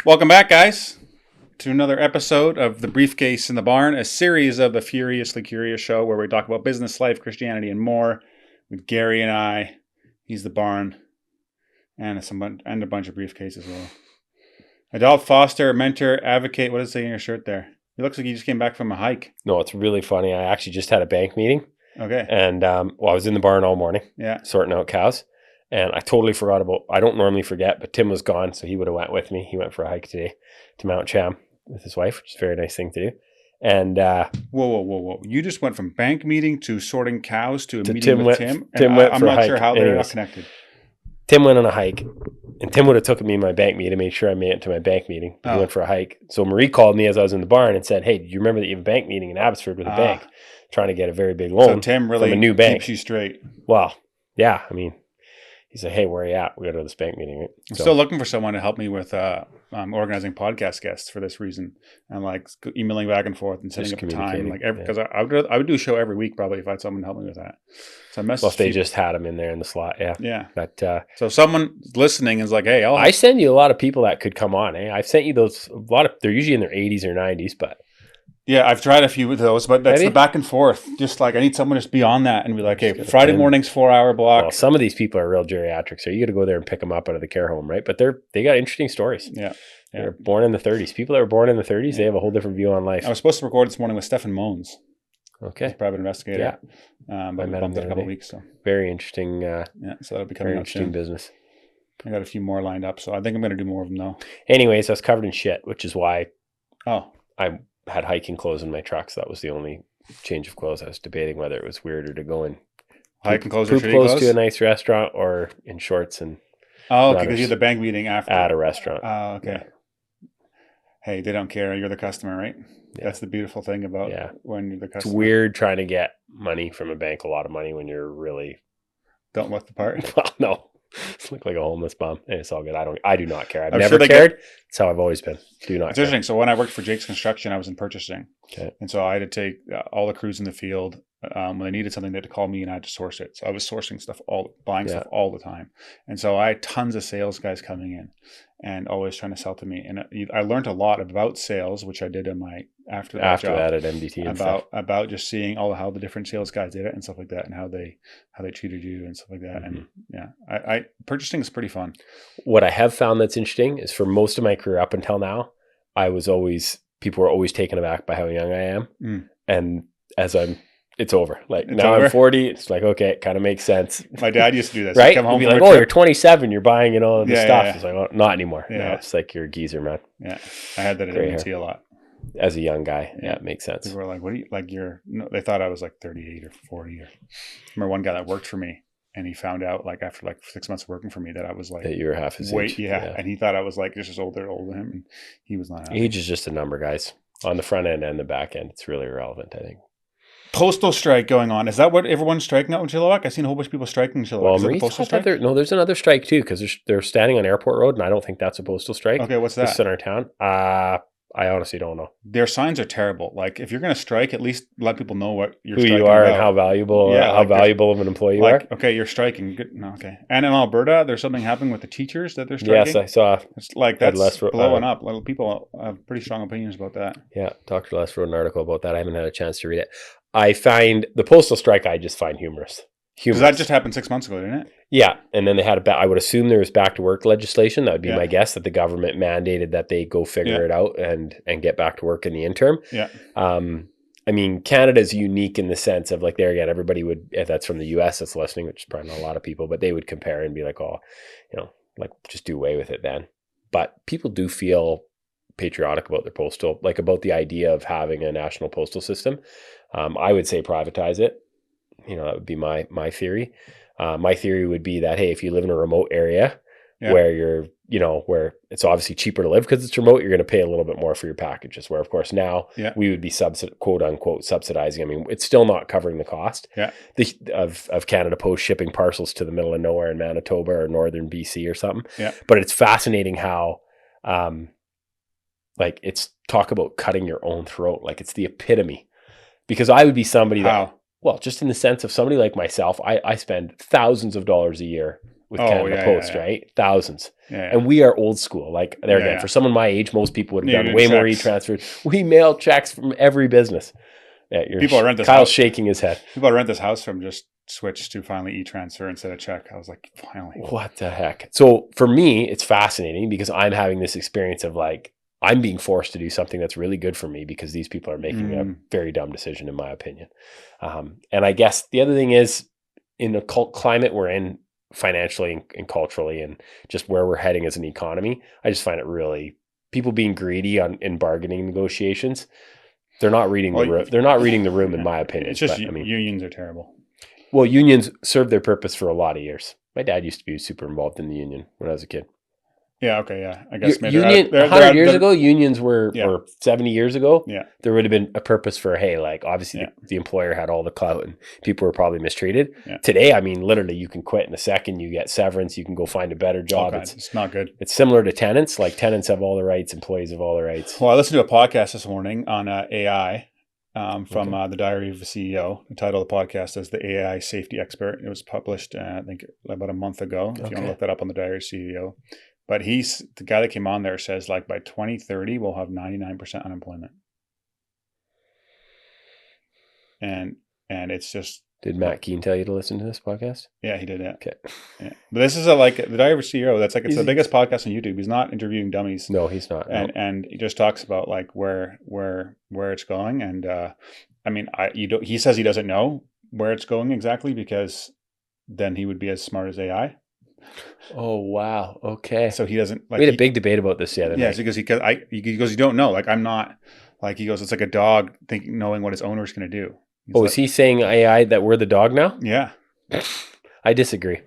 Welcome back, guys, to another episode of The Briefcase in the Barn, a series of the Furiously Curious show where we talk about business, life, Christianity, and more with Gary and I. He's the barn, and a bunch of briefcases as well. Adult foster, mentor, advocate. What does it say in your shirt there? It looks like you just came back from a hike. No, it's really funny. I actually just had a bank meeting. Okay. And I was in the barn all morning, sorting out cows. And I totally forgot I don't normally forget, but Tim was gone, so he would have went with me. He went for a hike today to Mount Cham with his wife, which is a very nice thing to do. And whoa. You just went from bank meeting to sorting cows to a meeting Tim with Tim. Tim went I'm for a not hike. sure how they're not connected. Tim went on a hike, and Tim would have taken me in my bank meeting, made sure I made it to my bank meeting. He went for a hike. So Marie called me as I was in the barn and said, "Hey, do you remember that you have a bank meeting in Abbotsford with a bank trying to get a very big loan?" So Tim really from a new bank. keeps you straight. Well, yeah. I mean, he said, "Hey, where are you at? We got to this bank meeting." Right? I'm still looking for someone to help me with organizing podcast guests for this reason, and like emailing back and forth and setting up a time. Like because I would do a show every week probably if I had someone to help me with that. So I messaged. Well, if they just had them in there in the slot, yeah. But so someone listening is like, "Hey, I send you a lot of people that could come on. I've sent you those they're usually in their 80s or 90s, but." Yeah, I've tried a few of those, but that's the back and forth. Just like I need someone to just be on that and be like, "Hey, Friday morning's 4-hour block." Well, some of these people are real geriatrics, so you got to go there and pick them up out of the care home, right? But they got interesting stories. Yeah. They're born in the 30s. People that were born in the 30s, they have a whole different view on life. I was supposed to record this morning with Stefan Mons. Okay. Private investigator. Yeah. But we bumped it a couple weeks. So very interesting. So that'll be coming very up interesting soon. Business. I got a few more lined up, so I think I'm going to do more of them though. Anyways, I was covered in shit, which is why I had hiking clothes in my truck, so that was the only change of clothes. I was debating whether it was weirder to go in hiking clothes or shitty close clothes to a nice restaurant or in shorts and because you had the bank meeting after at a restaurant. Oh, okay. Yeah. Hey, they don't care. You're the customer, right? Yeah. That's the beautiful thing about when you're the customer. It's weird trying to get money from a bank, a lot of money when you're really don't look the part. Well, no. Look like a homeless bum. And it's all good. I do not care. I've never cared. That's how I've always been. Do not care. Interesting. So when I worked for Jake's Construction, I was in purchasing. Okay. And so I had to take all the crews in the field. When they needed something, they had to call me and I had to source it. So I was sourcing stuff, buying stuff all the time. And so I had tons of sales guys coming in and always trying to sell to me. And I learned a lot about sales, which I did in my after that at MDT and about just seeing how the different sales guys did it and stuff like that, and how they treated you and stuff like that. Mm-hmm. And I purchasing is pretty fun. What I have found that's interesting is for most of my career up until now, people were always taken aback by how young I am. And as it's over. Like now I'm 40. It's like, okay, it kind of makes sense. My dad used to do this. Right? Come home, be like, you're 27. You're buying, the stuff. Yeah. It's like, oh, not anymore. Yeah. No, it's like you're a geezer, man. Yeah. I had that at MDT a lot. As a young guy. Yeah, it makes sense. People were like, what do you, like they thought I was like 38 or 40. I remember one guy that worked for me and he found out like after like 6 months working for me that I was like. That you were half his age. Yeah. And he thought I was like just as older than him. And he was not happy. Age is just a number, guys. On the front end and the back end, it's really irrelevant, I think. Postal strike going on. Is that what everyone's striking out in Chilliwack? I've seen a whole bunch of people striking in Chilliwack. Well, is it a postal strike? There's another strike too because they're standing on Airport Road, and I don't think that's a postal strike. Okay, what's that? It's in our town. I honestly don't know. Their signs are terrible. Like if you're going to strike, at least let people know what you're who striking you are about. And how valuable, valuable of an employee you are. Okay, you're striking. Good. No, okay. And in Alberta, there's something happening with the teachers that they're striking. Yes, I saw. It's like that's blowing up. People have pretty strong opinions about that. Yeah, Dr. Les wrote an article about that. I haven't had a chance to read it. I find the postal strike, I just find humorous. Because that just happened 6 months ago, didn't it? Yeah, and then they had I would assume there was back to work legislation. That would be my guess, that the government mandated that they go figure it out and get back to work in the interim. Yeah. I mean, Canada's unique in the sense of like there again, everybody would, if that's from the US that's listening, which is probably not a lot of people, but they would compare and be like, oh, like just do away with it then. But people do feel patriotic about their postal, like about the idea of having a national postal system. I would say privatize it. That would be my theory. My theory would be that, hey, if you live in a remote area where you're, where it's obviously cheaper to live because it's remote, you're going to pay a little bit more for your packages. Where, of course, now we would be quote unquote subsidizing. I mean, it's still not covering the cost of Canada Post shipping parcels to the middle of nowhere in Manitoba or northern BC or something. Yeah. But it's fascinating how, like, it's talk about cutting your own throat. Like, it's the epitome. Because I would be somebody that, well, just in the sense of somebody like myself, I spend thousands of dollars a year with Canada Post, yeah. right? Thousands. Yeah. And we are old school. Like there again, for someone my age, most people would have done way more e-transfers. We mail checks from every business. Yeah, people rent this Kyle's house. shaking his head. People rent this house from just switch to finally e-transfer instead of check. I was like, finally. What the heck? So for me, it's fascinating because I'm having this experience of like, I'm being forced to do something that's really good for me because these people are making a very dumb decision, in my opinion. And I guess the other thing is, in the climate we're in financially and culturally and just where we're heading as an economy, I just find it really, people being greedy in bargaining negotiations, they're not reading the room. They're not reading the room, in my opinion. It's just, unions are terrible. Well, unions served their purpose for a lot of years. My dad used to be super involved in the union when I was a kid. Yeah, okay, yeah. I guess maybe 100 years ago, unions were, or 70 years ago, yeah, there would have been a purpose for, hey, like obviously the employer had all the clout and people were probably mistreated. Yeah. Today, I mean, literally you can quit in a second, you get severance, you can go find a better job. It's not good. It's similar to tenants. Like tenants have all the rights, employees have all the rights. Well, I listened to a podcast this morning on AI from the Diary of a CEO. The title of the podcast is The AI Safety Expert. It was published, I think, about a month ago, if you want to look that up on the Diary of a CEO. But the guy that came on there says, like, by 2030, we'll have 99% unemployment. And it's just... Did Matt Keane tell you to listen to this podcast? Yeah, he did, yeah. Okay. Yeah. But this is the Diary of a CEO. That's it's the biggest podcast on YouTube. He's not interviewing dummies. No, he's not. And he just talks about like where it's going. And I mean, he says he doesn't know where it's going exactly because then he would be as smart as AI. Oh wow! Okay, so he doesn't. Like, we had a big debate about this the other night. Yeah, because he goes, you don't know. Like I'm not. Like he goes, it's like a dog knowing what his owner is going to do. Is he saying AI that we're the dog now? Yeah, I disagree.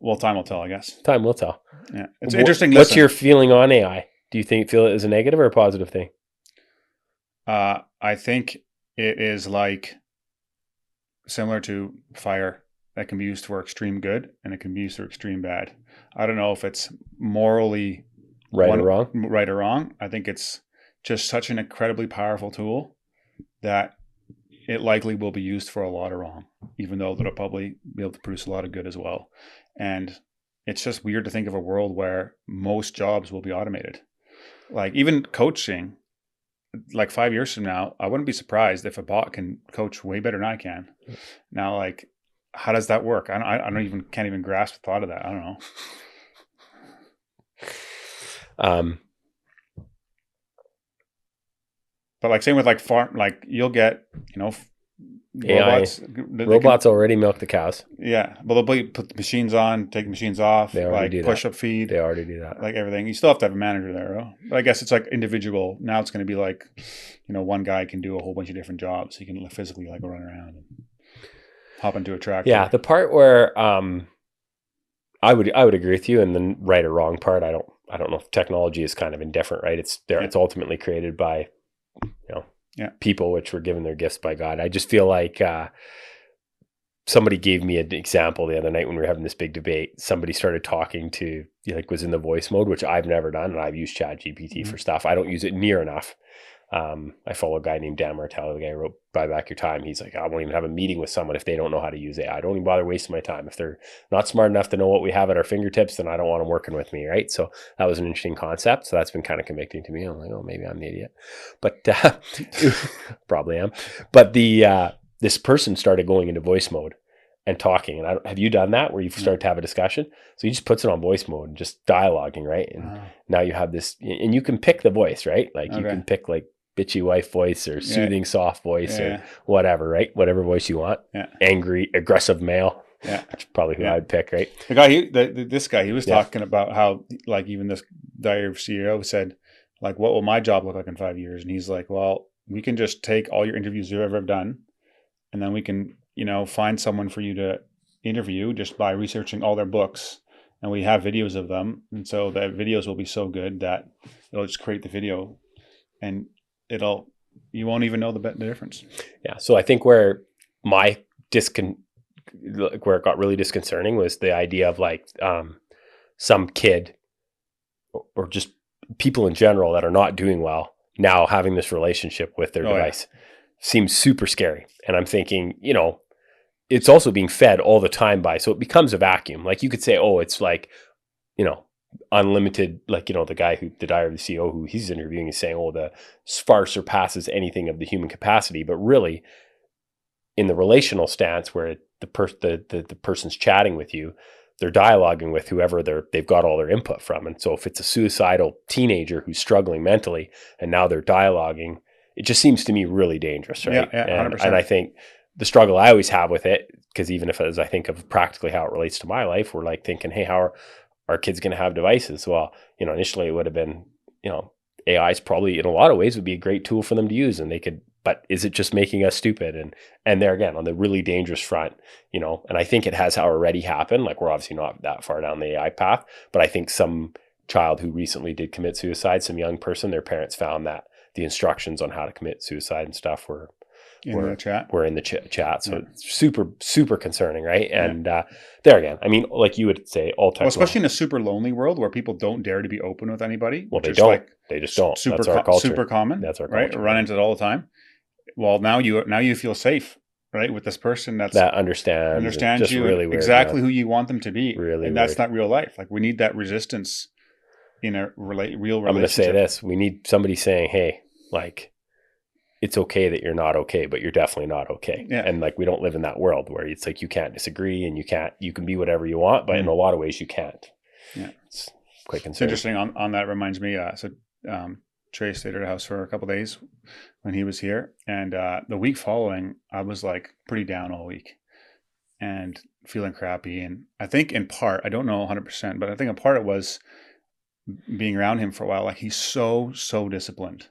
Well, time will tell, I guess. Time will tell. Yeah, it's interesting. What's your feeling on AI? Do you feel it as a negative or a positive thing? I think it is like similar to fire. That can be used for extreme good and it can be used for extreme bad. I don't know if it's morally right or wrong. I think it's just such an incredibly powerful tool that it likely will be used for a lot of wrong, even though it'll probably be able to produce a lot of good as well. And it's just weird to think of a world where most jobs will be automated. Like even coaching, like 5 years from now, I wouldn't be surprised if a bot can coach way better than I can. Now, like, how does that work? I can't even grasp the thought of that. I don't know. But like same with like farm, like you'll get, robots already milk the cows. Yeah. Well, they'll put the machines on, take the machines off, like push up feed. They already do that. Like everything. You still have to have a manager there, though. But I guess it's like individual. Now it's going to be like, one guy can do a whole bunch of different jobs. He can physically like run around and hop into a tractor. Yeah, the part where I would agree with you, and the right or wrong part, I don't know if technology is kind of indifferent, right? It's ultimately created by people which were given their gifts by God. I just feel like somebody gave me an example the other night when we were having this big debate. Somebody started talking to was in the voice mode, which I've never done, and I've used ChatGPT for stuff. I don't use it near enough. I follow a guy named Dan Martello, the guy who wrote Buy Back Your Time. He's like, I won't even have a meeting with someone if they don't know how to use AI. I don't even bother wasting my time. If they're not smart enough to know what we have at our fingertips, then I don't want them working with me, right? So that was an interesting concept. So that's been kind of convicting to me. I'm like, oh, maybe I'm the idiot. But probably am. But this person started going into voice mode and talking. And have you done that where you start to have a discussion? So he just puts it on voice mode and just dialoguing, right? And now you have this, and you can pick the voice, right? Like you can pick like bitchy wife voice or soothing soft voice or whatever, right? Whatever voice you want. Yeah. Angry, aggressive male. Yeah. That's probably who I'd pick, right? The guy, this guy, he was talking about how, like, even this Diary of CEO said, like, what will my job look like in 5 years? And he's like, well, we can just take all your interviews you've ever done, and then we can, find someone for you to interview just by researching all their books. And we have videos of them. And so the videos will be so good that it'll just create the video and you won't even know the difference. Yeah. So I think where it got really disconcerting was the idea of like some kid or just people in general that are not doing well now having this relationship with their device. Seems super scary. And I'm thinking, it's also being fed all the time by, so it becomes a vacuum. Like you could say, oh, it's like, you know, unlimited, like, you know, the guy who, the Diary of the CEO who he's interviewing is saying, oh, the far surpasses anything of the human capacity. But really, in the relational stance where the person's chatting with you, they're dialoguing with whoever they've got all their input from. And so if it's a suicidal teenager who's struggling mentally and now they're dialoguing, it just seems to me really dangerous, right? Yeah, 100%. And I think the struggle I always have with it, because even if as I think of practically how it relates to my life, we're like thinking, hey, how are our kids going to have devices? Well, you know, initially it would have been, you know, AI is probably in a lot of ways would be a great tool for them to use, and they could, but is it just making us stupid? And there again, on the really dangerous front, you know, and I think it has already happened. Like we're obviously not that far down the AI path, but I think some child who recently did commit suicide, some young person, their parents found that the instructions on how to commit suicide and stuff were in the chat. So it's super, super concerning, right? And there again, I mean, like you would say, all well, especially in a super lonely world where people don't dare to be open with anybody. Well, they don't. Like they just don't. Super, that's our culture. Super common. That's our culture. Right? Run into it all the time. Well, now you feel safe, right, with this person that understands you really exactly who you want them to be, really, and that's not real life. Like we need that resistance in a real relationship. I'm going to say this: we need somebody saying, "Hey, like it's okay that you're not okay, but you're definitely not okay." Yeah. And like we don't live in that world where it's like you can't disagree and you can be whatever you want, but in a lot of ways you can't. Yeah, it's quite concerning. It's interesting. On that reminds me, Trey stayed at our house for a couple of days when he was here, and the week following, I was like pretty down all week and feeling crappy. And I think in part, I don't know 100%, but I think in part it was being around him for a while. Like he's so disciplined.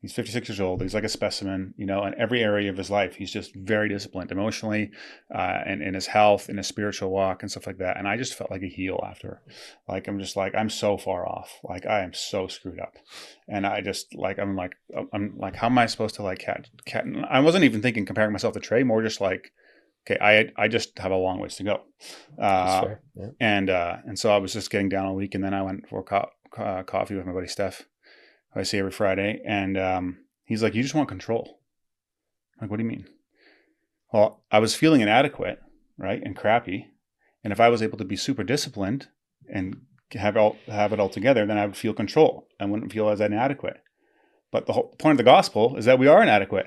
He's 56 years old. He's like a specimen, you know, in every area of his life. He's just very disciplined emotionally, and in his health, in his spiritual walk and stuff like that. And I just felt like a heel after. Like, I'm just like, I'm so far off. Like, I am so screwed up. And I just like, I'm like, how am I supposed to like cat? I wasn't even thinking comparing myself to Trey, more just like, okay, I just have a long ways to go. Yeah. And so I was just getting down all week. And then I went for coffee with my buddy Steph, I see every Friday, and he's like, you just want control. I'm like, what do you mean? Well, I was feeling inadequate, right, and crappy, and if I was able to be super disciplined and have it all together, then I would feel control. I wouldn't feel as inadequate. But the whole point of the gospel is that we are inadequate.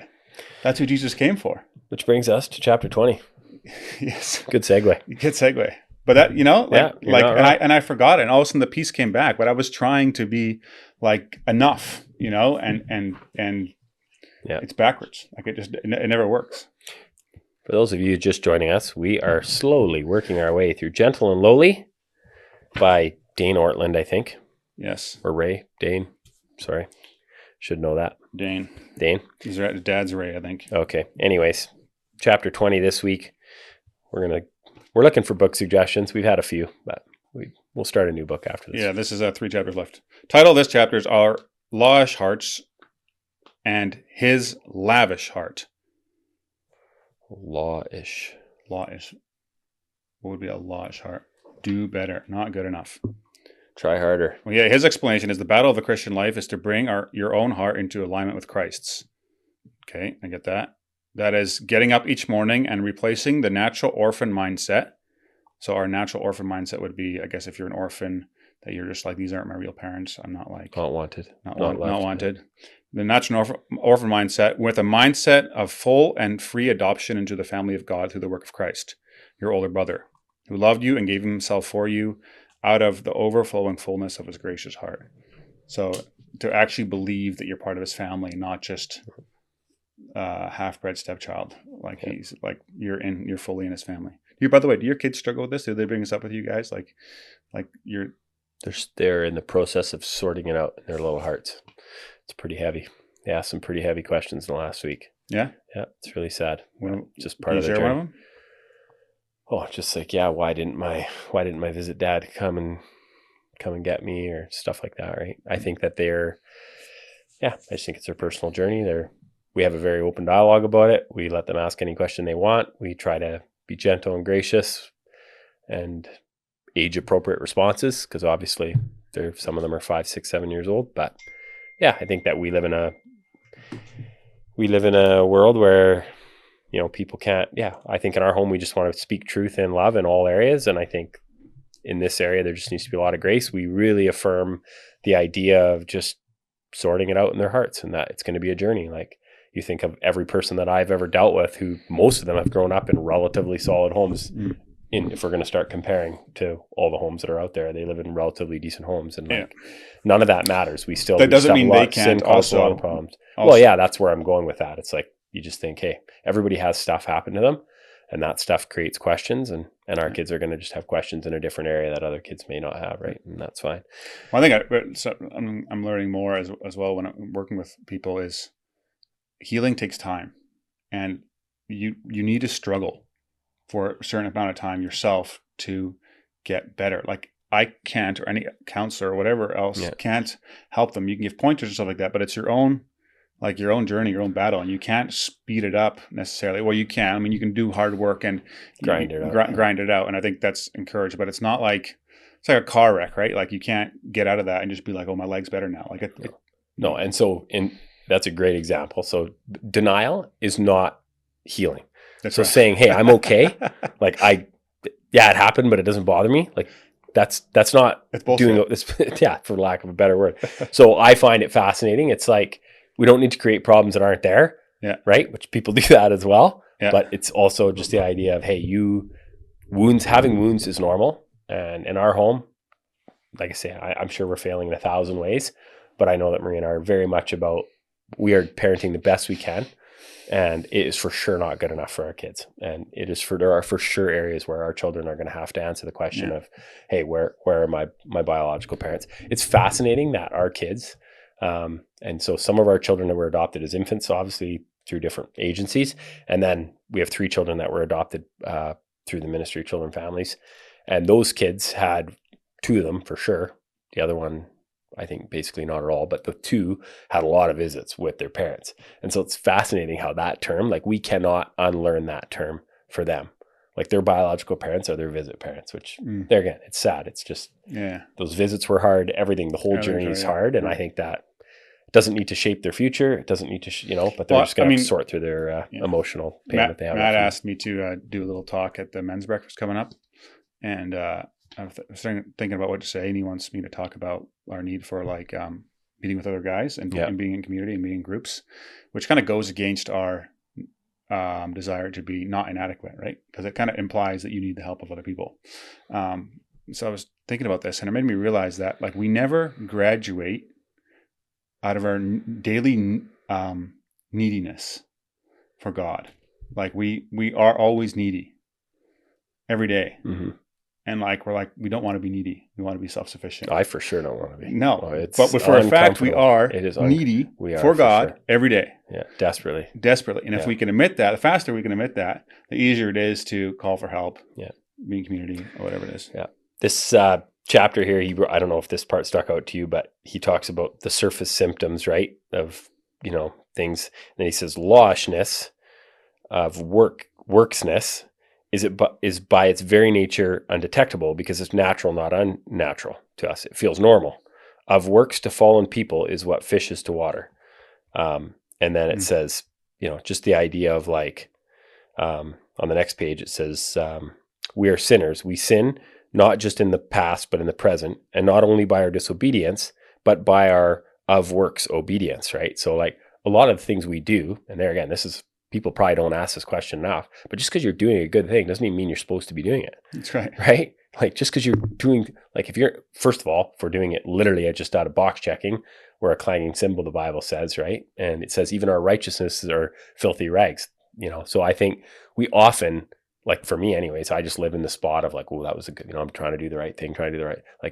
That's who Jesus came for. Which brings us to chapter 20. Yes. Good segue. Good segue. But that, you know, and I forgot it. And all of a sudden the peace came back, but I was trying to be like enough, you know, and it's backwards. Like it never works. For those of you just joining us, we are slowly working our way through Gentle and Lowly by Dane Ortland, I think. Yes. Or Ray. Dane. Sorry. Should know that. Dane. His dad's Ray, I think. Okay. Anyways, chapter 20 this week. We're looking for book suggestions. We've had a few, but we'll start a new book after this. Yeah, this is 3 chapters left. Title of this chapters are Lawish Hearts and His Lavish Heart. Lawish. What would be a lawish heart? Do better, not good enough. Try harder. Well, yeah, his explanation is the battle of the Christian life is to bring your own heart into alignment with Christ's. Okay, I get that. That is getting up each morning and replacing the natural orphan mindset. So our natural orphan mindset would be, I guess, if you're an orphan, that you're just like, these aren't my real parents. I'm not like... Not wanted. Not wanted. The natural orphan mindset with a mindset of full and free adoption into the family of God through the work of Christ, your older brother, who loved you and gave himself for you out of the overflowing fullness of his gracious heart. So to actually believe that you're part of his family, not just... half-bred stepchild, like he's like you're fully in his family. By the way, do your kids struggle with this? Do they bring this up with you guys? Like they're in the process of sorting it out in their little hearts. It's pretty heavy. They asked some pretty heavy questions in the last week. Yeah, it's really sad. Just part of the journey. One of them? Oh, just like why didn't my visit dad come and get me or stuff like that, right? I think that I just think it's their personal journey. We have a very open dialogue about it. We let them ask any question they want. We try to be gentle and gracious and age-appropriate responses, because obviously some of them are 5, 6, 7 years old. But yeah, I think that we live in a world where, people can't, I think in our home, we just want to speak truth in love in all areas. And I think in this area, there just needs to be a lot of grace. We really affirm the idea of just sorting it out in their hearts, and that it's going to be a journey. Like, you think of every person that I've ever dealt with, who most of them have grown up in relatively solid homes. If we're going to start comparing to all the homes that are out there, they live in relatively decent homes, and none of that matters. We still, that doesn't mean they can't also, a lot of problems. Well, that's where I'm going with that. It's like, you just think, hey, everybody has stuff happen to them, and that stuff creates questions, and our kids are going to just have questions in a different area that other kids may not have, right? And that's fine. Well, I think I'm learning more as well when I'm working with people is healing takes time, and you need to struggle for a certain amount of time yourself to get better. Like, I can't, or any counselor or whatever else can't help them. You can give pointers and stuff like that, but it's your own journey, your own battle, and you can't speed it up necessarily. Well, you can. I mean, you can do hard work and grind it out, and I think that's encouraged. But it's not like it's like a car wreck, right? Like, you can't get out of that and just be like, "Oh, my leg's better now." Like, no. And so, that's a great example. So, denial is not healing. That's right. Saying, "Hey, I'm okay," like it happened, but it doesn't bother me. Like, that's not doing this. For lack of a better word. So I find it fascinating. It's like, we don't need to create problems that aren't there, right? Which people do that as well. Yeah. But it's also just the idea of, hey, having wounds is normal. And in our home, like I say, I'm sure we're failing in 1,000 ways, but I know that Marie and I are very much about, we are parenting the best we can. And it is for sure not good enough for our kids. And there are for sure areas where our children are going to have to answer the question of, hey, where are my biological parents? It's fascinating that our kids, and so some of our children that were adopted as infants, obviously through different agencies. And then we have 3 children that were adopted through the Ministry of Children and Families. And those kids had 2 of them for sure. The other one, I think basically not at all, but the 2 had a lot of visits with their parents. And so it's fascinating how that term, like, we cannot unlearn that term for them. Like, their biological parents are their visit parents, which there again, it's sad. It's just, those visits were hard. Everything, the whole journey is hard. And I think that doesn't need to shape their future. It doesn't need to, but they're just going to sort through their emotional pain that they have. Matt asked me to do a little talk at the men's breakfast coming up. And I was thinking about what to say. And he wants me to talk about our need for meeting with other guys and being in community and meeting groups, which kind of goes against our desire to be not inadequate, right? Because it kind of implies that you need the help of other people. So I was thinking about this, and it made me realize that we never graduate out of our daily neediness for God. Like, we are always needy every day. Mm-hmm. And we don't want to be needy. We want to be self-sufficient. I for sure don't want to be. No, but for a fact, we are needy for God every day. Yeah, desperately. And if we can admit that, the faster we can admit that, the easier it is to call for help, be in community, or whatever it is. Yeah. This chapter here, I don't know if this part stuck out to you, but he talks about the surface symptoms, right, of, things. And then he says, lawishness of worksness is by its very nature undetectable, because it's natural, not unnatural to us. It feels normal. Of works to fallen people is what fishes to water. And then it says, just the idea of on the next page, it says, we are sinners. We sin not just in the past, but in the present, and not only by our disobedience, but by our of works obedience, right? So a lot of the things we do, and there again, people probably don't ask this question enough, but just because you're doing a good thing doesn't even mean you're supposed to be doing it. That's right. Right? Just because you're doing, if you're, first of all, if we're doing it literally just out of box checking, we're a clanging cymbal, the Bible says, right? And it says even our righteousnesses are filthy rags, So I think we often, for me anyways, I just live in the spot of oh, that was a good, I'm trying to do the right thing,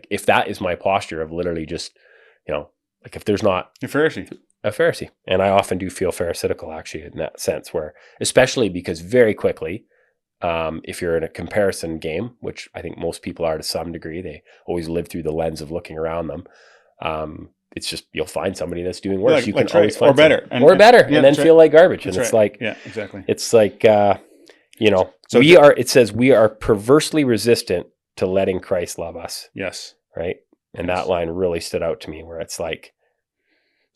if that is my posture of literally just, if there's not a Pharisee. And I often do feel pharisaical actually in that sense, where, especially because very quickly, if you're in a comparison game, which I think most people are to some degree, they always live through the lens of looking around them. It's just, you'll find somebody that's doing worse. You can always find better, and then feel like garbage. And it's exactly. It's so it says we are perversely resistant to letting Christ love us. Yes. Right. And that line really stood out to me, where it's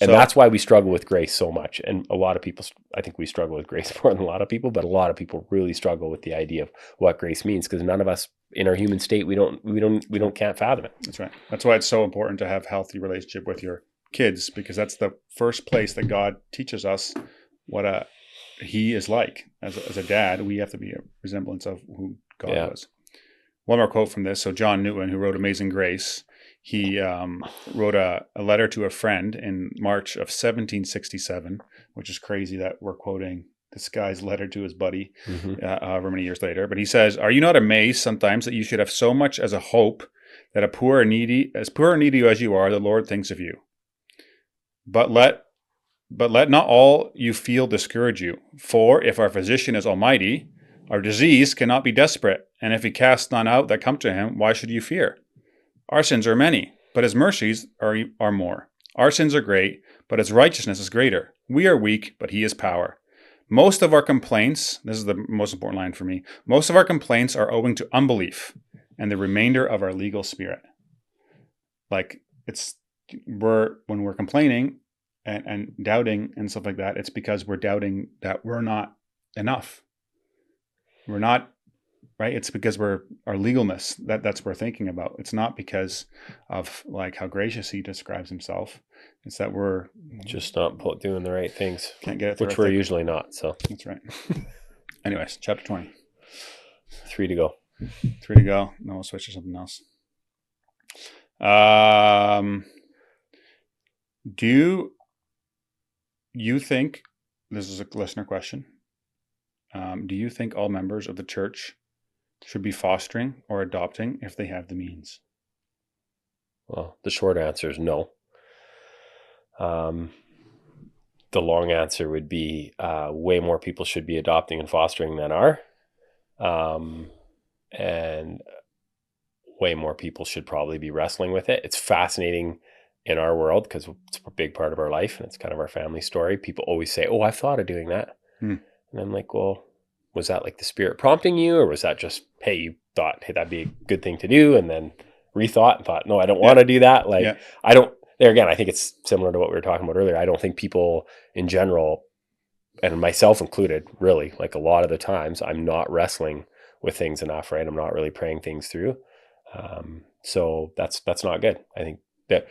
And that's why we struggle with grace so much. And a lot of people, I think we struggle with grace more than a lot of people, but a lot of people really struggle with the idea of what grace means, because none of us in our human state, we can't fathom it. That's right. That's why it's so important to have healthy relationship with your kids, because that's the first place that God teaches us what he is like. As a dad, we have to be a resemblance of who God was. One more quote from this. So John Newton, who wrote Amazing Grace, he wrote a letter to a friend in March of 1767, which is crazy that we're quoting this guy's letter to his buddy however many years later. But he says, "Are you not amazed sometimes that you should have so much as a hope that as poor and needy as you are, the Lord thinks of you? But let not all you feel discourage you. For if our physician is almighty, our disease cannot be desperate. And if he casts none out that come to him, why should you fear? Our sins are many, but his mercies are more. Our sins are great, but his righteousness is greater. We are weak, but he is power. Most of our complaints," this is the most important line for me, "most of our complaints are owing to unbelief and the remainder of our legal spirit." Like when we're complaining and doubting and stuff like that, it's because we're doubting that we're not enough. We're not, right? It's because our legalness, that's what we're thinking about. It's not because of like how gracious he describes himself. It's that we're just not doing the right things. Can't get it, which we're usually not. So that's right. Anyways, chapter 20. 3 to go. 3 to go. No, we'll switch to something else. Do you think, this is a listener question, do you think all members of the church should be fostering or adopting if they have the means? Well, the short answer is no. The long answer would be way more people should be adopting and fostering than are. And way more people should probably be wrestling with it. It's fascinating in our world because it's a big part of our life and it's kind of our family story. People always say, "Oh, I've thought of doing that." And I'm like, well, was that like the Spirit prompting you, or was that just, hey, you thought, hey, that'd be a good thing to do, and then rethought and thought, no, I don't want to do that. Like, I don't, there again, I think it's similar to what we were talking about earlier. I don't think people in general, and myself included, really, like a lot of the times, I'm not wrestling with things enough, right? I'm not really praying things through. So that's not good. I think that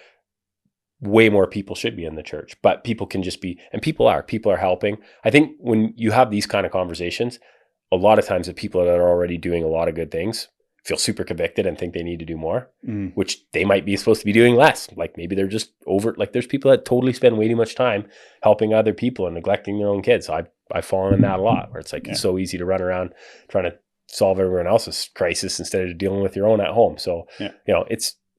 way more people should be in the church, but people can just be, and people are helping. I think when you have these kind of conversations, a lot of times the people that are already doing a lot of good things feel super convicted and think they need to do more, which they might be supposed to be doing less. Like maybe they're just like there's people that totally spend way too much time helping other people and neglecting their own kids. So I've fallen in that a lot, where it's like, it's so easy to run around trying to solve everyone else's crisis instead of dealing with your own at home. So,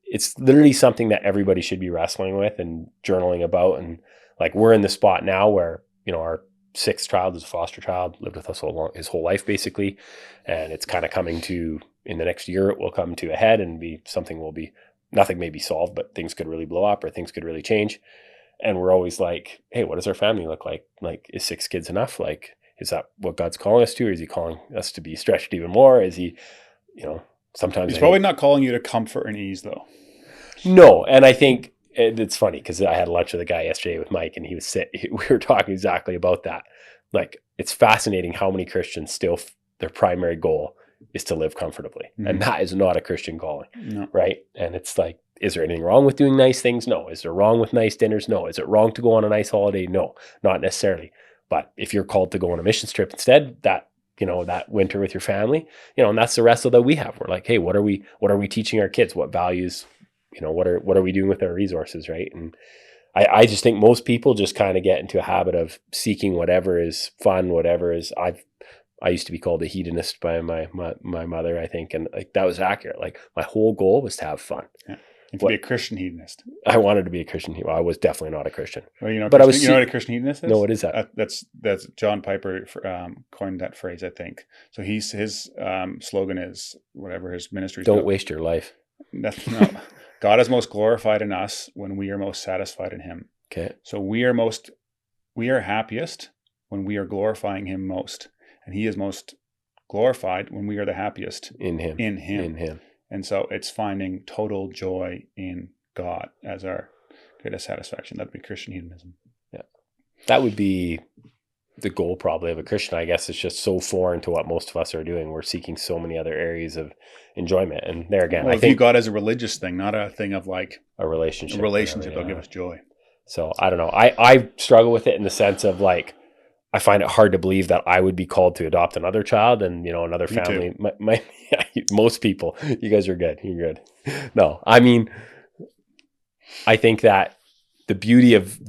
it's literally something that everybody should be wrestling with and journaling about. And like, we're in the spot now where, our 6th child is a foster child, lived with us his whole life, basically. And it's kind of coming to, in the next year, it will come to a head and be something nothing may be solved, but things could really blow up or things could really change. And we're always like, hey, what does our family look like? Like, is 6 kids enough? Like, is that what God's calling us to? Or is he calling us to be stretched even more? Is he, sometimes he's probably not calling you to comfort and ease, though. No. And I think it's funny because I had lunch with a guy yesterday with Mike, and we were talking exactly about that. Like, it's fascinating how many Christians still, their primary goal is to live comfortably. And that is not a Christian calling, right? And it's like, is there anything wrong with doing nice things? No. Is there wrong with nice dinners? No. Is it wrong to go on a nice holiday? No, not necessarily. But if you're called to go on a missions trip instead, that winter with your family, and that's the wrestle that we have. We're like, hey, what are we teaching our kids? What values, what are we doing with our resources, right? And I just think most people just kind of get into a habit of seeking whatever is fun, whatever is, I used to be called a hedonist by my mother, I think. And like, that was accurate. Like, my whole goal was to have fun. Yeah. And to be a Christian hedonist. I wanted to be a Christian hedonist. Well, I was definitely not a Christian. Well, you know what a Christian hedonist is? No, what is that? That's John Piper coined that phrase, I think. So his slogan is, whatever his ministry is. Don't waste your life. No. God is most glorified in us when we are most satisfied in him. Okay. So we are happiest when we are glorifying him most. And he is most glorified when we are the happiest in him. And so it's finding total joy in God as our, greatest satisfaction. That'd be Christian hedonism. Yeah. That would be the goal probably of a Christian, I guess. It's just so foreign to what most of us are doing. We're seeking so many other areas of enjoyment. And there again, I think God as a religious thing, not a thing of like a relationship. That'll give us joy. So I don't know. I struggle with it in the sense of like, I find it hard to believe that I would be called to adopt another child and, another family. Most people, you guys are good. You're good. No, I mean, I think that the beauty of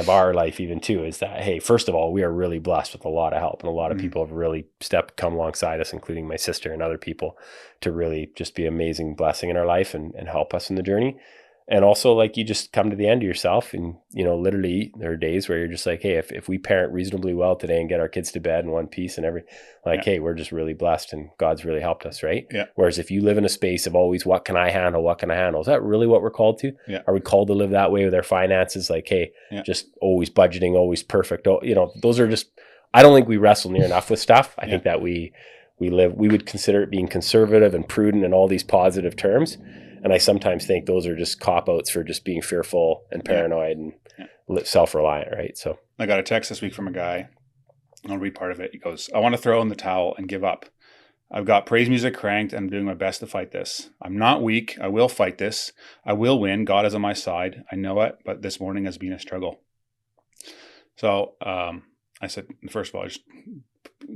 our life even too, is that, hey, first of all, we are really blessed with a lot of help, and a lot of people have really come alongside us, including my sister and other people, to really just be an amazing blessing in our life and help us in the journey. And also, like, you just come to the end of yourself, and, literally there are days where you're just like, hey, if we parent reasonably well today and get our kids to bed in one piece and hey, we're just really blessed and God's really helped us, right? Yeah. Whereas if you live in a space of always, what can I handle? Is that really what we're called to? Yeah. Are we called to live that way with our finances? Like, hey, just always budgeting, always perfect. Those are just, I don't think we wrestle near enough with stuff. I think that we would consider it being conservative and prudent and all these positive terms. And I sometimes think those are just cop-outs for just being fearful and paranoid and self-reliant, right? So I got a text this week from a guy. I'll read part of it. He goes, I want to throw in the towel and give up. I've got praise music cranked and I'm doing my best to fight this. I'm not weak. I will fight this. I will win. God is on my side. I know it, but this morning has been a struggle. So I said, first of all, I just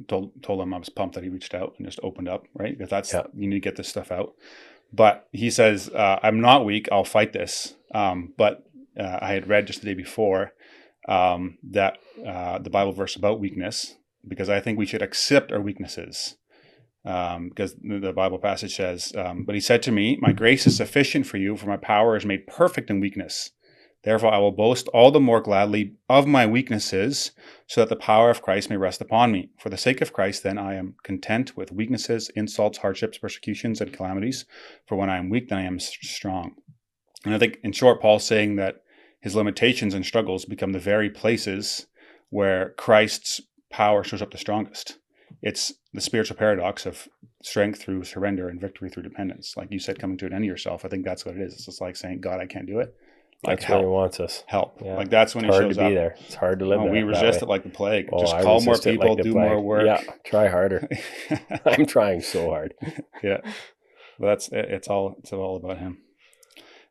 told him I was pumped that he reached out and just opened up, right? Because you need to get this stuff out. But he says, I'm not weak. I'll fight this. But I had read just the day before that the Bible verse about weakness, because I think we should accept our weaknesses. Because the Bible passage says, but he said to me, my grace is sufficient for you, for my power is made perfect in weakness. Therefore, I will boast all the more gladly of my weaknesses, so that the power of Christ may rest upon me. For the sake of Christ, then, I am content with weaknesses, insults, hardships, persecutions, and calamities. For when I am weak, then I am strong. And I think, in short, Paul's saying that his limitations and struggles become the very places where Christ's power shows up the strongest. It's the spiritual paradox of strength through surrender and victory through dependence. Like you said, coming to an end of yourself. I think that's what it is. It's just like saying, God, I can't do it. Like that's where he wants us. Help. Yeah. Like that's when he shows up. It's hard to be there. It's hard to live there. We resist it like the plague. Oh, just call more people, do more work. Yeah, try harder. I'm trying so hard. Yeah. But it's all about him.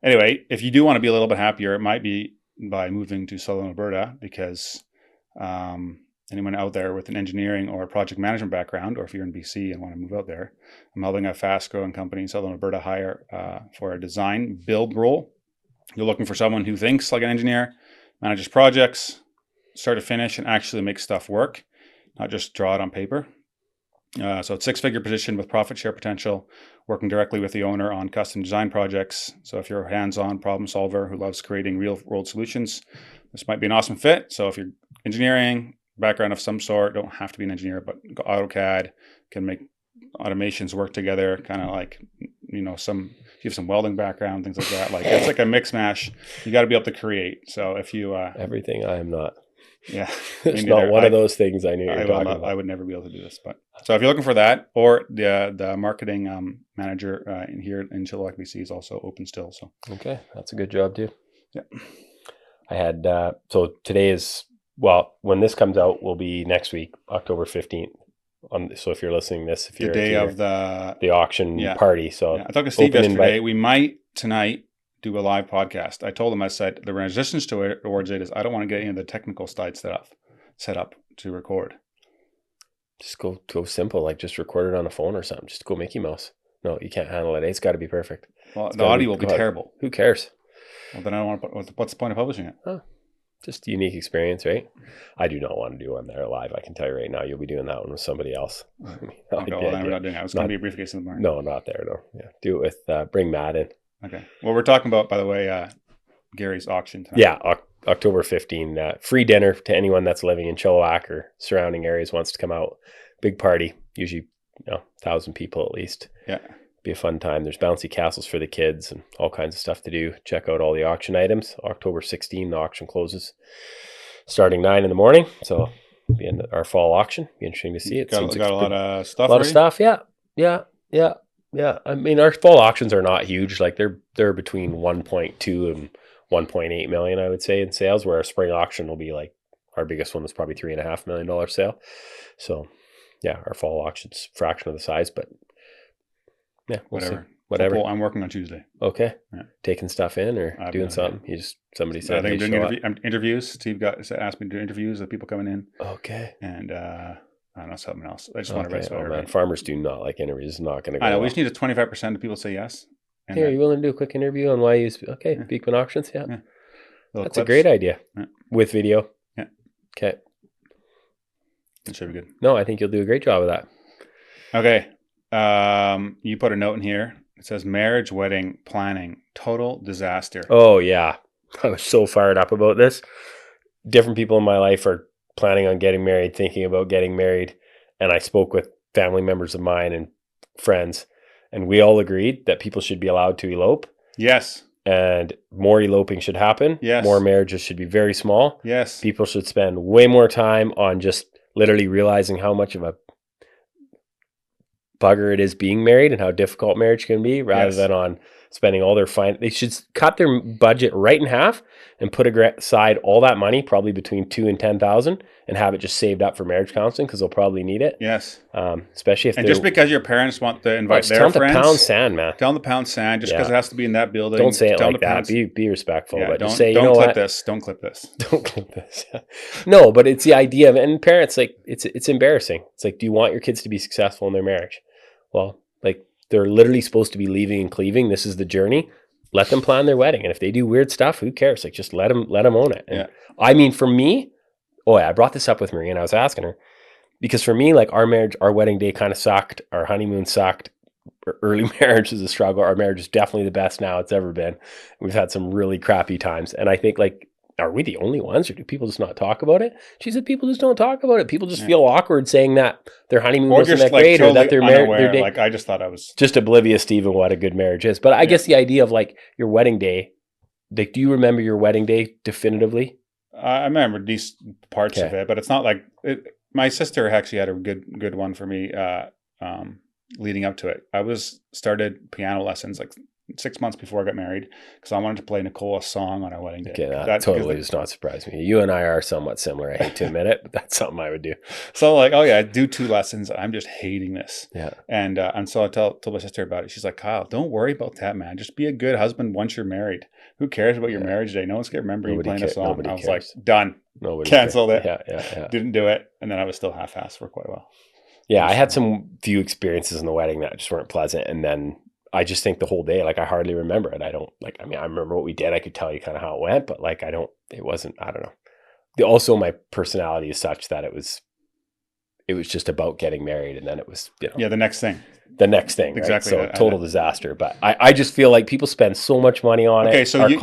Anyway, if you do want to be a little bit happier, it might be by moving to southern Alberta, because anyone out there with an engineering or a project management background, or if you're in BC and want to move out there, I'm helping a fast growing company in southern Alberta hire for a design build role. You're looking for someone who thinks like an engineer, manages projects, start to finish, and actually make stuff work, not just draw it on paper. So it's 6-figure position with profit share potential, working directly with the owner on custom design projects. So if you're a hands-on problem solver who loves creating real-world solutions, this might be an awesome fit. So if you're engineering, background of some sort, don't have to be an engineer, but AutoCAD, can make automations work together, kind of like, if you have some welding background, things like that. Like it's like a mix mash. You got to be able to create. So if you everything, I am not. Yeah, it's not one of those things I knew. I would never be able to do this. But so if you're looking for that, or the marketing manager in here in Chilliwack, BC is also open still. So okay, that's a good job too. Yeah, I had so today is, well, when this comes out will be next week, October 15th. So if you're listening to this, if you're the day of the auction party. So I talked to Steve yesterday. We might tonight do a live podcast. I told him, I said, the resistance towards it is I don't want to get any of the technical side set up to record. Just go simple, like just record it on a phone or something. Just go Mickey Mouse. No, you can't handle it. It's got to be perfect. Well, the audio will be terrible. Who cares? Well, then I don't want to. What's the point of publishing it? Oh, just a unique experience, right? I do not want to do one there live. I can tell you right now, you'll be doing that one with somebody else. Okay, well, then we're not doing that. It's going to be a Briefcase in the morning. No, not there. No, yeah, do it with bring Matt in. Okay. Well, we're talking about, by the way, Gary's auction tonight. Yeah, October 15. Free dinner to anyone that's living in Chilliwack or surrounding areas wants to come out. Big party, usually 1,000 people at least. Yeah. Be a fun time. There's bouncy castles for the kids and all kinds of stuff to do. Check out all the auction items. October 16, the auction closes starting 9 in the morning. So be in our fall auction. Be interesting to see it. Got a lot of stuff. A lot of stuff. Yeah. I mean, our fall auctions are not huge. Like they're between 1.2 and 1.8 million, I would say, in sales, where our spring auction will be like, our biggest one was probably $3.5 million sale. So yeah, our fall auction's a fraction of the size, but yeah, we'll see. Whatever. I'm working on Tuesday. Okay. Yeah. Taking stuff in or doing something? You just, somebody said, I think I'm doing interviews. Steve asked me to do interviews of people coming in. Okay. And I don't know, something else. I just want to rest. Oh man, farmers do not like interviews. It's not going to go. I know. We just need a 25% of people say yes. And hey, are you willing to do a quick interview on why you? Okay, Beekman Auctions. Yeah. That's clips. A great idea with video. Yeah. Okay. That should be good. No, I think you'll do a great job of that. Okay. You put a note in here. It says marriage, wedding, planning, total disaster. Oh yeah. I was so fired up about this. Different people in my life are planning on getting married, thinking about getting married. And I spoke with family members of mine and friends, and we all agreed that people should be allowed to elope. Yes. And more eloping should happen. Yes. More marriages should be very small. Yes. People should spend way more time on just literally realizing how much of a bugger it is being married and how difficult marriage can be, rather than on spending all their they should cut their budget right in half and put aside all that money, probably between $2,000 and $10,000, and have it just saved up for marriage counseling, because they'll probably need it. Yes. Especially if just because your parents want to invite their friends. Tell them to pound sand, man. Tell them to pound sand just because it has to be in that building. Don't say it like that. Be respectful. Yeah, but just say, don't clip this. Don't clip this. Don't clip this. No, but it's the idea of, and parents, like, it's embarrassing. It's like, do you want your kids to be successful in their marriage? Well, like, they're literally supposed to be leaving and cleaving. This is the journey. Let them plan their wedding. And if they do weird stuff, who cares? Like, just let them own it. And I mean, for me, I brought this up with Marie, and I was asking her, because for me, like, our wedding day kind of sucked. Our honeymoon sucked. Early marriage is a struggle. Our marriage is definitely the best now it's ever been. We've had some really crappy times. And I think, like, are we the only ones, or do people just not talk about it? She said people just don't talk about it. People just feel awkward saying that their honeymoon wasn't that great, totally, or that their marriage, like, I just thought I was just oblivious to even what a good marriage is. But I guess the idea of, like, your wedding day, like, do you remember your wedding day definitively? I remember these parts of it, but it's not like my sister actually had a good one for me leading up to it. I started piano lessons like 6 months before I got married, because I wanted to play Nicole a song on our wedding day. Okay, that totally does not surprise me. You and I are somewhat similar. I hate to admit it, but that's something I would do. So, like, I do 2 lessons. I'm just hating this. Yeah. And so I told my sister about it. She's like, Kyle, don't worry about that, man. Just be a good husband once you're married. Who cares about your marriage day? No one's going to remember you playing a song. Nobody I was cares. like, done. Nobody canceled cares. it. Yeah. Didn't do it. And then I was still half-assed for quite a while. Yeah, I had some few experiences in the wedding that just weren't pleasant. And then I just think the whole day, like, I hardly remember it. I remember what we did. I could tell you kind of how it went, but, like, I don't know. Also, my personality is such that it was just about getting married. And then it was, the next thing. Exactly. Right? So total disaster. But I just feel like people spend so much money on it. Okay, so you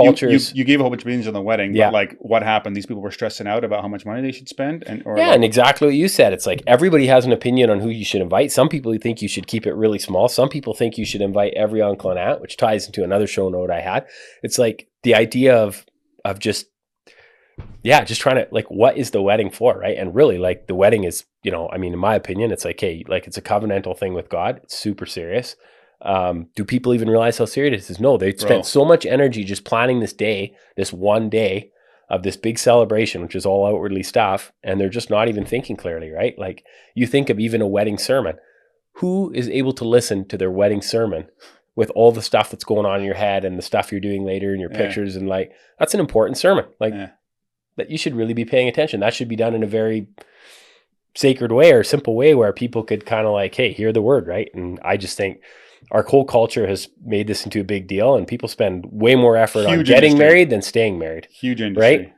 gave a whole bunch of opinions on the wedding, but, like, what happened? These people were stressing out about how much money they should spend? And exactly what you said. It's like everybody has an opinion on who you should invite. Some people think you should keep it really small. Some people think you should invite every uncle and aunt, which ties into another show note I had. It's like the idea of just trying to, like, what is the wedding for, right? And really, like, the wedding is, in my opinion, it's like, hey, like, it's a covenantal thing with God. It's super serious. Do people even realize how serious it is? No, they spent so much energy just planning this day, this one day of this big celebration, which is all outwardly stuff, and they're just not even thinking clearly, right? Like, you think of even a wedding sermon. Who is able to listen to their wedding sermon with all the stuff that's going on in your head and the stuff you're doing later in your pictures? And, like, that's an important sermon. Like, that you should really be paying attention. That should be done in a very sacred way or simple way where people could kind of, like, hey, hear the word, right? And I just think our whole culture has made this into a big deal, and people spend way more effort on getting married than staying married. Huge industry. Right?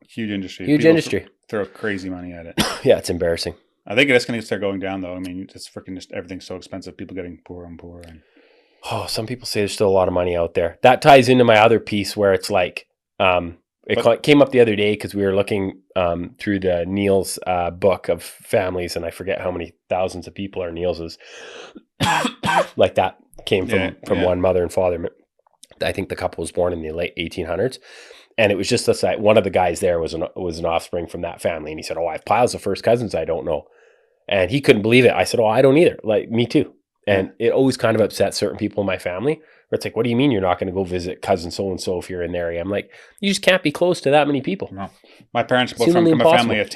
Huge industry. Huge industry. Throw crazy money at it. Yeah, it's embarrassing. I think it's going to start going down, though. I mean, it's freaking just everything's so expensive. People getting poorer and poorer. Some people say there's still a lot of money out there. That ties into my other piece where it's like, it came up the other day because we were looking through the Neil's book of families, and I forget how many thousands of people are Neil's. Like, that came from one mother and father. I think the couple was born in the late 1800s. And it was just this, one of the guys there was an offspring from that family. And he said, I have piles of first cousins I don't know. And he couldn't believe it. I said, I don't either. Like, me too. And it always kind of upsets certain people in my family where it's like, what do you mean you're not going to go visit cousin so-and-so if you're in the area? I'm like, you just can't be close to that many people. No. My parents both humanly from a family impossible. of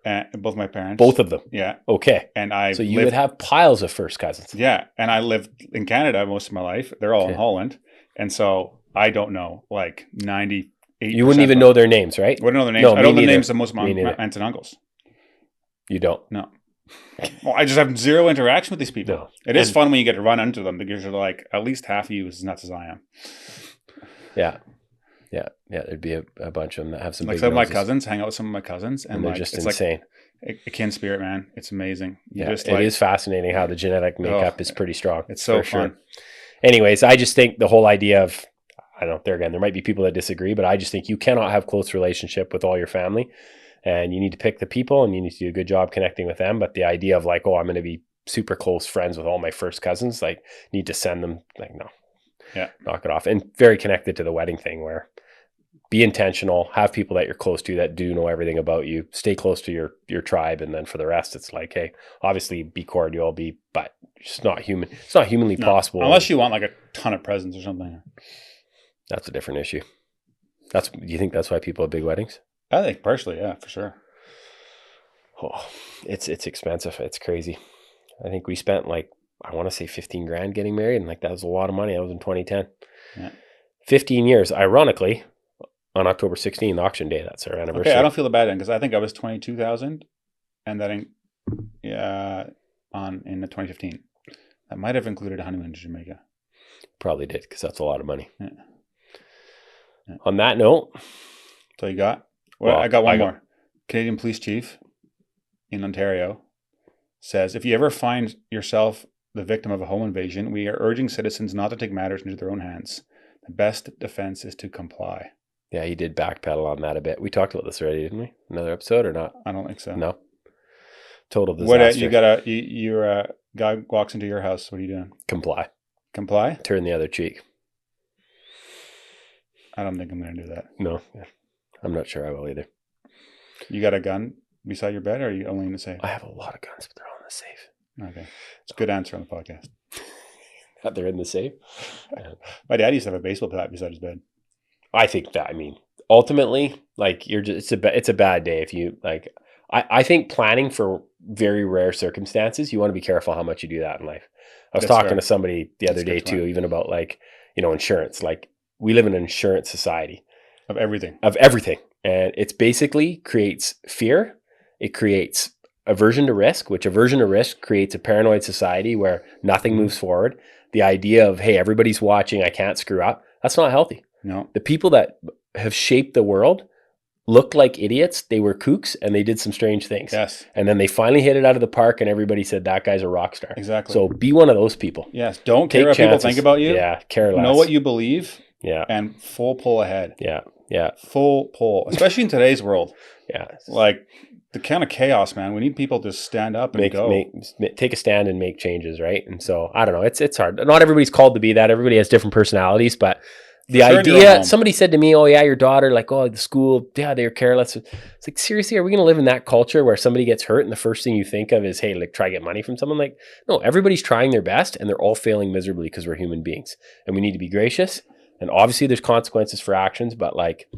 10. Both my parents. Both of them. Yeah. Okay. And So you would have piles of first cousins. Yeah. And I lived in Canada most of my life. They're all in Holland. And so I don't know, like 98%. You wouldn't even know their names, right? Wouldn't know their names. No, I know the neither. names of most of my aunts and uncles. You don't? No. Well, I just have zero interaction with these people. No. It is fun when you get to run into them because you're like, at least half of you is as nuts as I am. Yeah. Yeah. Yeah. There'd be a bunch of them that have some like big some of my noses. cousins, hang out with some of my cousins. And they're like, just it's insane. Like a kin spirit, man. It's amazing. It is fascinating how the genetic makeup is pretty strong. It's so fun. Sure. Anyways, I just think the whole idea of, I don't know, there might be people that disagree, but I just think you cannot have close relationship with all your family. And you need to pick the people and you need to do a good job connecting with them. But the idea of like, oh, I'm going to be super close friends with all my first cousins, like need to send them, like, no, knock it off. And very connected to the wedding thing where be intentional, have people that you're close to that do know everything about you, stay close to your tribe. And then for the rest, it's like, hey, obviously be cordial, but it's not human. It's not humanly possible. Unless you want like a ton of presents or something. That's a different issue. Do you think that's why people have big weddings? I think partially, yeah, for sure. Oh, it's expensive. It's crazy. I think we spent like, I want to say 15 grand getting married. And like, that was a lot of money. That was in 2010. Yeah. 15 years. Ironically, on October 16th, auction day, that's our anniversary. Okay, I don't feel bad then because I think I was 22,000 and that in the 2015. That might have included a honeymoon to Jamaica. Probably did because that's a lot of money. Yeah. On that note. So you got? Well, I got one more. Canadian Police Chief in Ontario says, if you ever find yourself the victim of a home invasion, we are urging citizens not to take matters into their own hands. The best defense is to comply. Yeah, he did backpedal on that a bit. We talked about this already, didn't we? Another episode or not? I don't think so. No. Total disaster. What your guy walks into your house. What are you doing? Comply. Comply? Turn the other cheek. I don't think I'm going to do that. No. I'm not sure I will either. You got a gun beside your bed or are you only in the safe? I have a lot of guns, but they're all in the safe. Okay. It's a good answer on the podcast. They're in the safe? Yeah. My dad used to have a baseball bat beside his bed. I think that, ultimately, like it's a bad day if you like, I think planning for very rare circumstances, you want to be careful how much you do that in life. I was talking to somebody the other day too, even about like, insurance, like we live in an insurance society. Of everything. And it's basically creates fear. It creates aversion to risk, which aversion to risk creates a paranoid society where nothing moves forward. The idea of, hey, everybody's watching, I can't screw up. That's not healthy. No. The people that have shaped the world looked like idiots. They were kooks and they did some strange things. Yes. And then they finally hit it out of the park and everybody said that guy's a rock star. Exactly. So be one of those people. Yes. Don't care what people think about you. Yeah. Care less. Know what you believe. Yeah. And full pull ahead. Yeah. Yeah. Full pull. Especially in today's world. Yeah. Like the kind of chaos, man. We need people to stand up and take a stand and make changes, right? And so I don't know. It's hard. Not everybody's called to be that. Everybody has different personalities, but the idea, somebody said to me, oh yeah, your daughter, like, oh, the school, yeah, they're careless. It's like, seriously, are we going to live in that culture where somebody gets hurt and the first thing you think of is, hey, like try to get money from someone? Like, no, everybody's trying their best and they're all failing miserably because we're human beings and we need to be gracious. And obviously there's consequences for actions, but like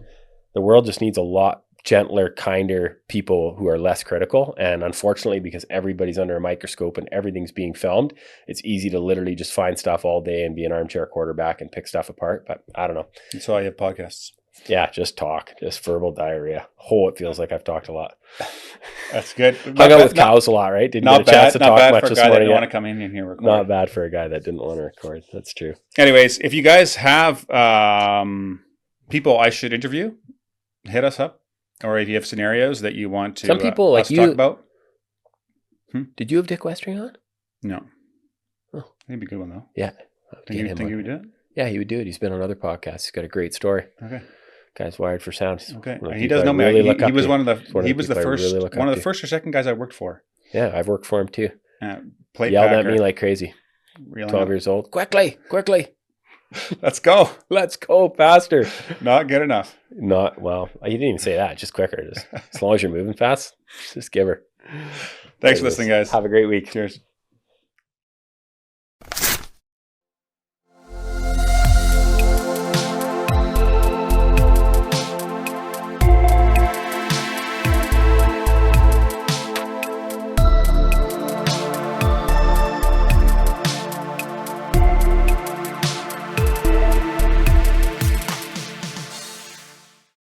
the world just needs a lot gentler, kinder people who are less critical. And unfortunately, because everybody's under a microscope and everything's being filmed, it's easy to literally just find stuff all day and be an armchair quarterback and pick stuff apart. But I don't know. That's why you have podcasts. Yeah, just talk, just verbal diarrhea. Oh, it feels like I've talked a lot. That's good. Hung out with cows a lot, right? Didn't get a chance to talk much this morning. Not bad for a guy that didn't want to come in here record. Not bad for a guy that didn't want to record. That's true. Anyways, if you guys have people I should interview, hit us up. Or if you have scenarios that you want to, some people like you talk about. Did you have Dick Westring on? No. Oh, that'd be a good one though. Yeah. Think he would do it? Yeah, he would do it. He's been on other podcasts. He's got a great story. Okay. Guy's wired for sound. Okay. He does know me. Really he was one of the first or second guys I worked for. Yeah, I've worked for him too. Yelled at me like crazy. 12 years old. Quickly. Let's go, faster. Not good enough. Well, you didn't even say that. Just quicker. Just as long as you're moving fast, just give her. Thanks for listening, guys. Have a great week. Cheers.